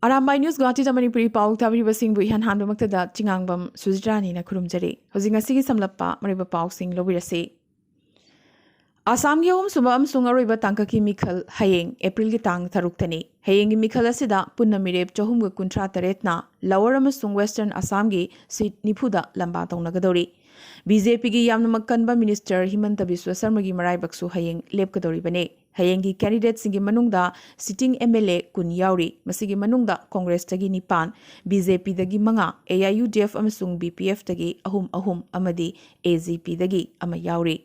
Arambai News Guwahati Manipuri Pao Tabri Sing Bu Han Handu Maktada Chingangbam Sujrani na Kurumjari. Hosing a Sigi Samlapa Mariba Pao Sing Lobirasi. Assam Yom Subam Sungariba Tankaki Mikal Haying, April Gitang Taruktani. Haying Mikal Asida Punamirep Johum Kuntra Taretna, Lower Amasung Western Assamgi, Sit Nipuda Lambatong Nagadori. BJP gi yamna makkanba Minister Himanta Biswa Sarma gi marai baksu hayeng lepkadori bane. Hayeng gi candidate singi manungda sitting MLA kun yauri, masigi manungda Congress tagi nipan, BJP dagi manga, AIUDF amasung BPF tagi ahum amadi AZP dagi ama yauri.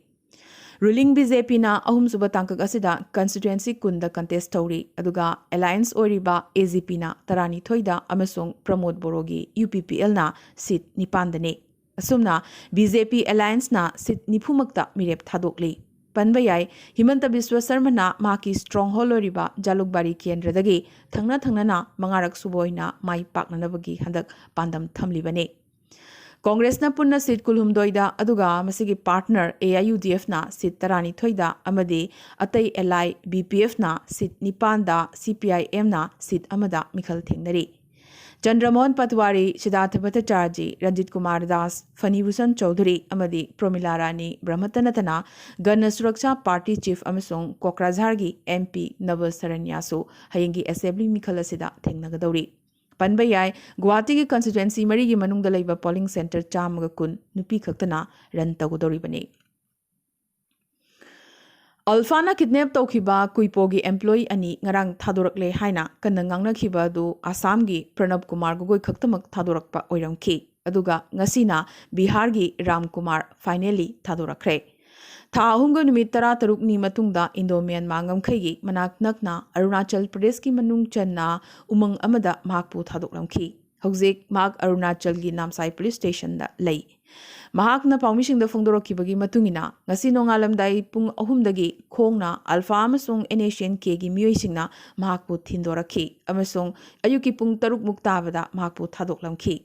Ruling BJP na ahum suba tangkak asida constituency kunda contest tauri, aduga alliance oriba AZP na tarani thoida amasung Pramod Borogi UPPL na seat nipandane. Asumna BJP Alliance na sit nipumakta mirep thadokli. Panbayai Himanta Biswa Sarma na maki stronghold oriba Jalukbari Kendradagi thangna na mangarak suboina mai paknanabagi handak pandam thamlibane. Congress na punna sit kulhumdoida aduga masigi partner AIUDF na sit tarani thoida amadi atai LI BPF na sit nipanda CPIM na sit amada mikhal thengnari. Chandramohan Patwari, Siddhartha Bhattacharya, Ranjit Kumar Das, Fani Bhushan Chaudhary, Amadi Pramila Rani, Brahmatanatana, Gana Suraksha Party Chief Amasung Kokrajhargi, MP Navas Saranyasu, Hayengi Assembly Mikhalasida, Tengnagadori. Panbayai, Guwahati constituency Marigi Manungdalaiba polling center Chamagakun, Nupi Kaktana, Rantagodori Bane. Alfana kidnap taukiba kuipogi employee ani ngarang thadorakle haina kanna ngangnakhiba du Assam gi Pranab Kumar gogoi khaktamak thadorakpa oiramki aduga ngasina Bihar gi Ram Kumar finally thadorakre tha ahumga numit 13 ni matungda Indo-Myanmar mangam khaigi manak nakna Arunachal Pradesh ki manung channa umang amada mahakpu thadoklamki hojik mak Arunachal gi Namsai police station da lei Mahakna Paumising the Fondorokibagi Matungina, Nasino Alamdai Pung Ahumdagi, Kongna, Alpha Amasung Enasian Kegi Muisingna, Mahakput Tindoraki, Amasung, Ayuki Pung Taruk Muktavada, Mahakput Tadoklamki.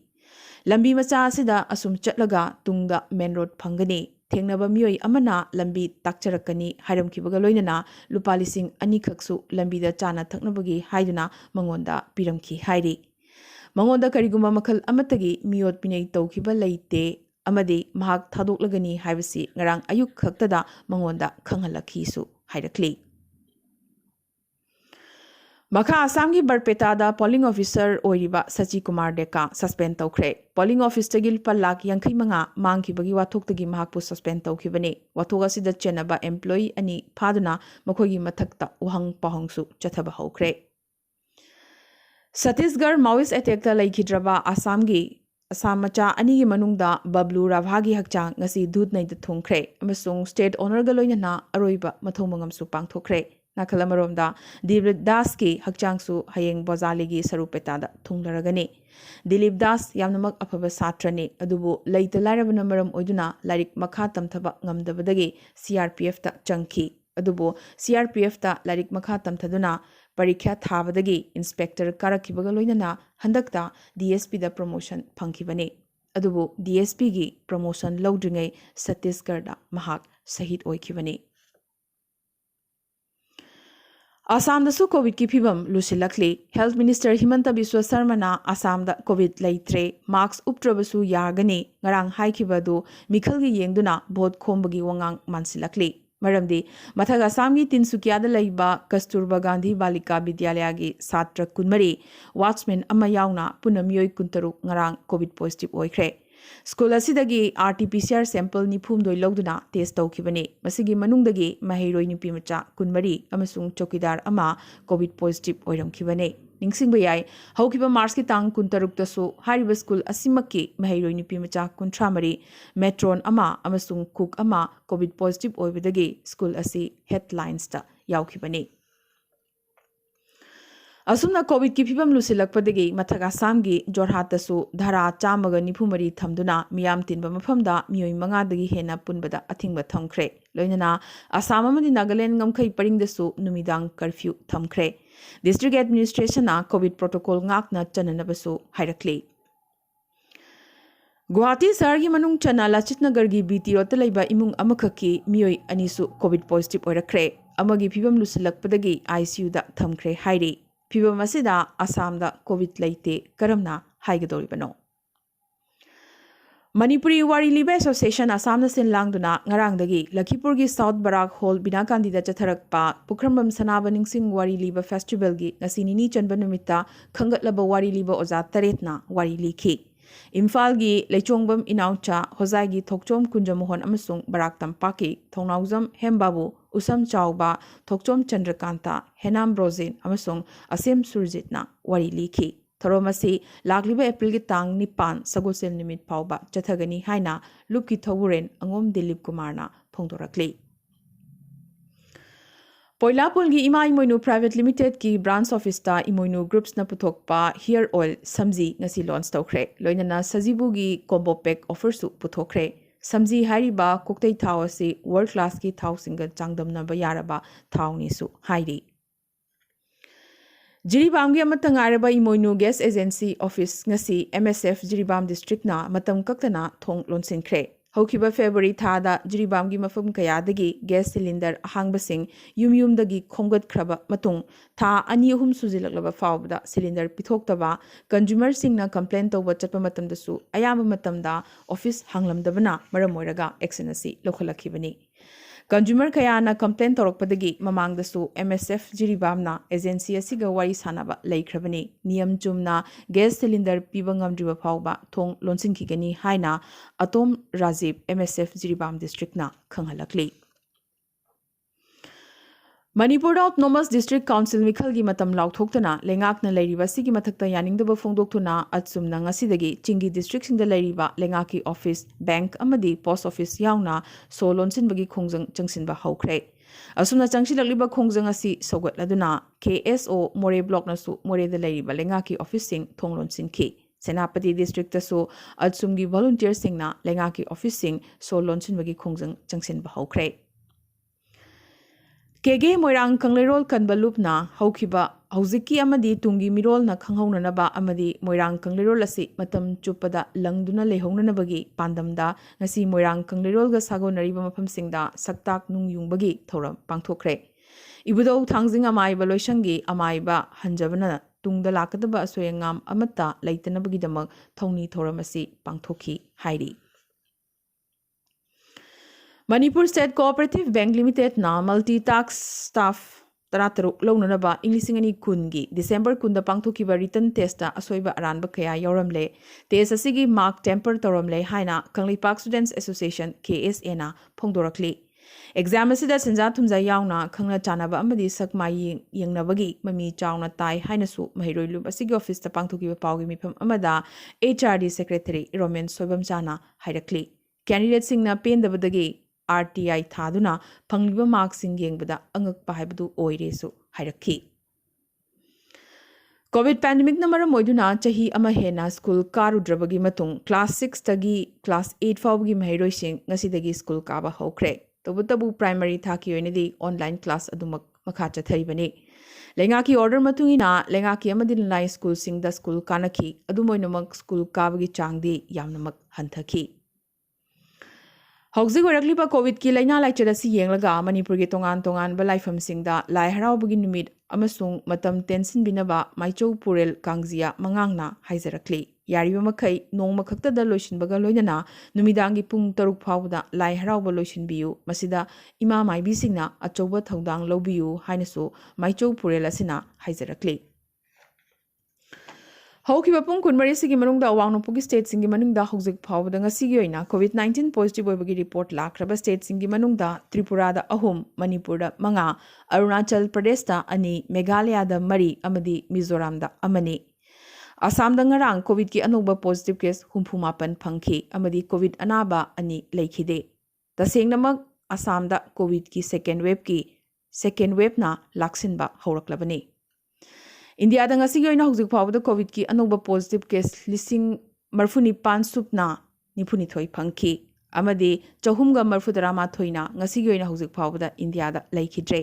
Lambi Macha Sida Asum Chatlaga, Tunga Main Road Pangani, Tengnaba Mui Amana, Lambi Takcharakani, Hiram Kibagaloinana, Lupalising Anikaksu, Lambi the Chana Taknabagi, Haiduna, Mangonda, Piramki, Haidi. Mangonda Kariguma Makal Amatagi, Miot Pinay Tokiba Laite. Amadi mahak thadoklagani haibasi ngarang ayuk khaktada mangonda khanghalakhisu hairakli Makha Assam gi Barpeta da polling officer oiriba Sachi Kumar Deka suspend tawkhre polling office tagil pallak yankai manga mangki bagi wathok tagi mahakpu suspend tawkhibani wathoga sida chenaba employee ani phaduna makhogi mathakta uhang pahongsu chathaba hokre Chhattisgarh Maoist attack ta laikhidraba Assam gi Assam macha ani manungda Bablu Rabhagi hakchang ngasi dud nei da thongkhre amasung state honor ga loinana aroiba mathomangam su pangthokre nakhalamaromda Dilip Das ki hakchang su hayeng bozali gi sarupeta da thunglaragani Dilip Das yamnamak afaba satrani adubu leita lairabana maram oiduna larik makha tamthaba ngamdabadagi CRPF ta changki adubu CRPF ta larik makha tamthaduna Parikya Thavadagi, Inspector Karakibaga Loinana, Handakta, DSP da promotion Punkibane. Adubu DSP gi promotion Lodringe, Chhattisgarh Mahak, Sahid Oikibane. Assam da su COVID ki phibam lusilakli, Health Minister Himanta Biswa Sarma na Assam da COVID laitre, marks uptrabasu yargani, ngarang haikibadu, Mikhal gi yengduna, bod khombagi wangang mansilakli. Maramdi, Mathaga Assam Tinsukia the Laiba, Kasturba Gandhi Balika Vidyalaya Satra Kunmari, Watchman Amayauna, Punamyoi Kuntaru, Ngarang, COVID positive oikre. School Asidagi, RT-PCR sample Nipum doi Logduna, test Tokibane, Masigi Manungdagi, Mahiro Nipimacha, Kunmari, Amasung Chokidar Ama, COVID positive oiram kibane. Ningsing bayai, Haukiba Marski Tang Kuntaruk Tasu, Hariba School Asimaki, Mahiro Nipimacha, Kuntramari, Metron Ama, Amasung Cook Ama, COVID positive oibidagi, School Asi, headlines ta, Yaukibane. Asumna COVID ki phibam lusilakpadagi Mathaga Assam gi Jorhat tasu dhara chamaga nifumari thamduna miyam tinba mafamda miyoi manga dagi hena punbada athingba thamkhre loinana Assam amadi Nagaland ngamkhai paringdasu numidang curfew thamkhre District Administration na COVID protocol ngakna chananabasu hairakli Guwahati Sahar gi manung chana Lachitnagar gi BT Road laiba imung amakhaki miyoi anisu COVID positive oirakre amagi phibam lusilakpadagi ICU da thamkhre hairi ꯐꯤꯚꯝ ꯑꯁꯤꯗ ꯑꯁꯥꯝꯗ COVID ꯂꯩꯇꯦ ꯀꯔꯝꯅ ꯍꯥꯏꯒꯗꯧꯔꯤꯕꯅꯣ? Manipuri Wari Liba Association Assam Sin Langduna, Narangdagi, Lakipurgi South Barak Hall, Binakandida Chatarakpa, Pukrambam Sanabaning Sing Wari Liba Festival Gi, Nasinini Chanbanumita, Kangatlaba Wari Liba Oza Taretna, Wari Liki. Imphal gi Lechongbam Inaucha, Hozai gi Thokchom Kunjamohon Amasung, Barak Tampaki, Thongnauzam Hembabu, Usam Chauba, Thokchom Chandrakanta, Henam Brozin, Amasung, Asim Surjitna, Wari Liki. Thoromasi, Lagliba April Tang Nipan, Sagosel Nimit Pauba, Chathagani Haina, Luki Tawuren, Angom Dilip Kumarna, Pongdorakli. Poilapulgi Ima Imoinu Private Limited ki branch office ta Imoinu Groups na putokpa hair oil samji ngasi launch tawkre. Loinana Sajibugi combo pack offer su putokre. Samji hariba cocktail thau asi world class ki thau singa changdam na bayaraba thau ni su hairi. Jiribam gi amatang araba Imoinu Gas Agency Office ngasi MSF Jiribam District na matam kaktana thong lonsinkre. Hokiba February thada Jiribam gi mafum kayadagi gas cylinder ahangbasing yumdagi khomgat kraba matung tha ani ahum sujilaklaba fawbda cylinder pithoktaba consumer singna complain tawba chatpa matamdasu ayamba matamda office hanglamdabana maram oiraga action asi lokhalakibani. Consumer kayana complain torokpadagi mamangdasu MSF Jiribamna agency asiga wari sanaba laikhrabani niyam chumna gas cylinder piba ngamdriba phawba thong lonsinkhigani haina Atom Rajiv MSF Jiribam district na khanghalakli. Manipur Autonomous District Council Mikhalgi matam lauthoktana lengakna leiriba sigi mathakta yaningdaba phongdoktuna atsumna ngasidagi Chingi district singda leiriba lengaki office bank amadi post office yauna so lonsinbagi khongjang changsinba haukhre. Asumna changsilakliba khongjang asi sogatladuna KSO More block nasu More da leiriba lengaki office sing thong lonsinki. Senapati district tasu atsumgi volunteer singna lengaki office sing so lonsinbagi khongjang changsinba haukhre. Kege Moirang Kanglerol Kanbalupna, Haukiba, Hauziki Amadi Tungi Mirol na Kanghonanaba Amadi, Moirang Kanglerol Asi, Matam Chupada, Langduna Lehonanabagi, Pandamda, Nasi Moirang Kanglerol Gasago Nariba Mapam Singda, Saktak Nung Yungbagi, Thoram, Pangtokre. Ibudo Tangzing Amaiba Loishangi, Amaiba, Hanjavana, Tungda Lakadaba Soyangam, Amata, Laitanabagi Damag, Tony Thoramasi, Pangtoki, Heidi. Manipur State Cooperative Bank Limited na multi-tax staff tarataruk launanaba Inglisingani kungi December kunda pangthokiba written test ta asoiba aranba kaya yauramle test asigi mark temper toramle haina Kanglipak Students Association KSA na phongdorakli exam asida senja thumja yauna khangna chanaba amadi sakma yengnabagi mami chauna tai hainasu mahiroi lub asigi office ta pangthokiba pawgi mifam amada HRD secretary Roman Soibam chana hairakli candidate singna pendabadagi RTI Thaduna, Pangliba Marksing Yengbada, Angak Pahibdu Oiresu, Hiraki. COVID pandemic number Moiduna, Chahi Amahena School Karu Drabagi Matung, Class 6 Tagi, Class 8 Fawgi Mahiroising, Nasidagi School Kaba Hokre, Tobutabu Primary Taki Unidi, online class Adumak Makacha Taribani. Lengaki order Matungina, Lengaki Amadin Lai School Sing the School Kanaki, Adumoinamak School Kabagi Changdi, Yamnamak Hantaki. Hauzi Waraklipa COVID ki laina laicharasi yenglaga Manipur ki tongan balaifam singda lai haraubagi numit amasung matam tensin binaba maichou purel kangjia mangangna haizarakli yariba makai nongma khakta da loishin baga loinana numidangi pung taruk phawda lai harauba loishin biu masida ima maibi singna achouba thaudang lobiu hainasu maichou purel asina haizarakli Hokiba Pung Kunmari Sigi Manungda Wangnopugi State Singi Manungda Hozik Pawda Ngasigoina COVID-19 positive Oibagi report Lakraba State Singi Manungda Tripura da Ahum Manipurda Manga Arunachal Pradesh da Ani Meghalaya da Mari Amadi Mizoram da Amani Assam da Ngarang COVID ki anuba positive case humpumapan pangki Amadi COVID anaba Ani Laikide Tasengnamak Assam da COVID ki second wave na Laksinba Horaklabani India da ngasi goina hujik phawda COVID ki anuba positive case lising marfuni pan supna nipuni thoi phangki amadi chahumga marfudarama thoina ngasi goina hujik phawda India da laikhidre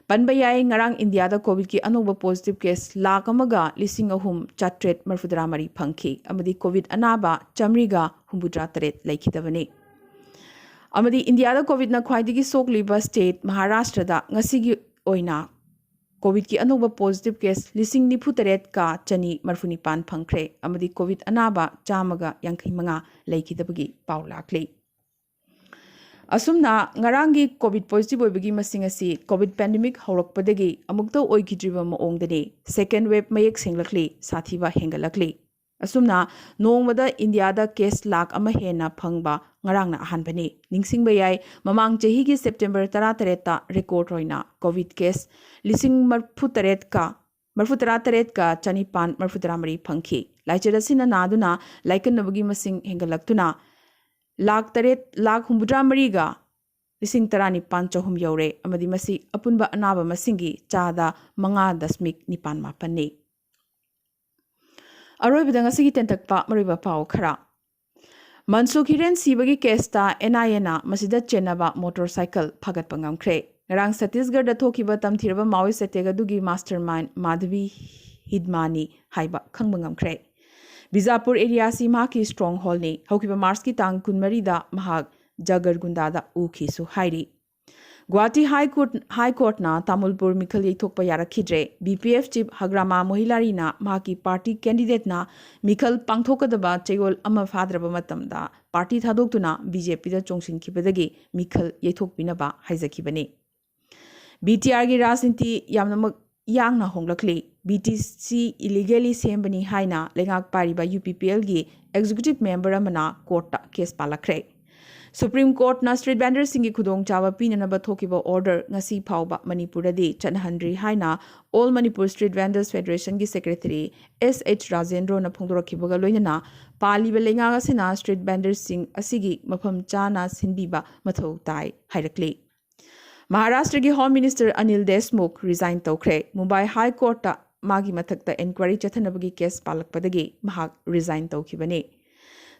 panbayai ngarang India da COVID ki anuba positive case lakh amaga lising ahum chatret marfudaramari phangki amadi COVID anaba chamriga humbudra taret laikhidabani amadi India da COVID na khwaidigi sokliba state Maharashtra da ngasi gi oina Covid की अनोब positive case लिसिंग निफु तरेट का चनी मरफुनिपान फंख्रे अमदी Covid अनाबा चामगा यांखै मंगा लेखिदबगी पाउ लाखले असुमना ngaranggi covid positive oibagi masing asi covid pandemic haurakpadagi amukta oikidriba maongdani second wave mayek senglakli sathiba hengalakli asumna nongmada india da case lakh ama hena phangba ngarangna ahanbani ningsingba yai mamang chehi gi september 13 ta record roina covid case lising marfu taret ka chanipan marfu taramari phangki laichera sina naduna laikan nabagi masing hengalaktuna lakh हुम्बुद्रा मरीगा लिसिंग तरानी पान चौहुम you're अमदी मसी अपुनबा अनाबा मसिंगी चादा मंगा दशमिक निपान मापन्ने अरोइबदा ngasi gi tentakpa mariba pau khara Mansukh Hiren sibagi kesta NIA masida chenaba motorcycle phagat pangamkhre ngarang Chhattisgarh da thokiba tamthiraba mawi setega dugi mastermind Madhavi Hidmani haiba khangbangamkhre Bizapur area si ma ki stronghold ni hokiba Mars ki tang kunmari da mahag Jagargunda da ukhi su hairi Guwahati High Court na Tamulpur Mikhal yithokpa yarakhidre BPF chief Hagrama Mohilari na ma ki party candidate na Mikhal pangthokadaba chegol ama fadraba matamda party thadoktuna BJP da chongsin khibadagi Mikhal yithokpinaba haijakibani BTR gi rajniti yamnamak yang na honglakli BTC illegally sembani haina lengak pariba UPPL gi executive member amana court ta case palakre Supreme Court na street vendor singi khudong chawa pinana ba thokiba order ngasi phawba Manipur di chanhandri haina All Manipur Street Vendors Federation gi secretary SH Rajendro na phongdorakibaga loinana paliba lenga asina street vendor sing asigi mafam chana sinbiba mathau tai hairakli Maharashtra ki Home Minister Anil Deshmukh resign tokre Mumbai High Court ta magi mathakta inquiry chathanabagi case palakpadagi mahak resign tokibani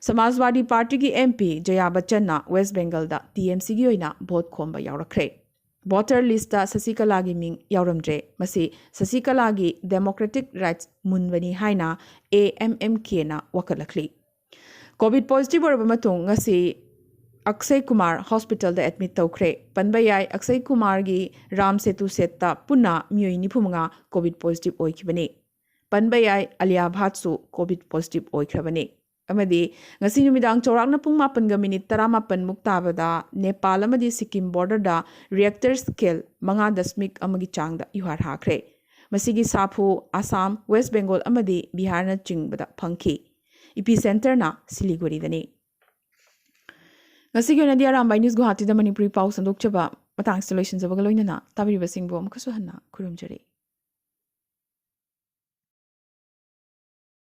Samajwadi Party ki MP Jaya Bachchan na West Bengal da TMC gi oina vote khomba yaurakre voter list ta Sasikala gi ming yauramdre masi Sasikala gi democratic rights munbani haina AMMK na wakalakli COVID positive oraba matung ngasi Akshay Kumar Hospital da admit tawkre panbayai Akshay Kumar gi Ram Setu setta punna miyoi nifumanga COVID positive oikibani panbayai Alia Bhatsu COVID positive oikhrabani amadi ngasi numidang chawrakna pung 8:18 muktabada Nepal amadi Sikkim border da reactor scale 5 amagi changda yuhar hakre masigi Saphu Assam West Bengal amadi Bihar na chingbada phangki epicenter na Siliguri dani Ngasi gyona di Arambai News Guwahati da Manipuri Pao sandok chaba matang installation zabagaloina na tabiri basingbo makasu hanna kurumjari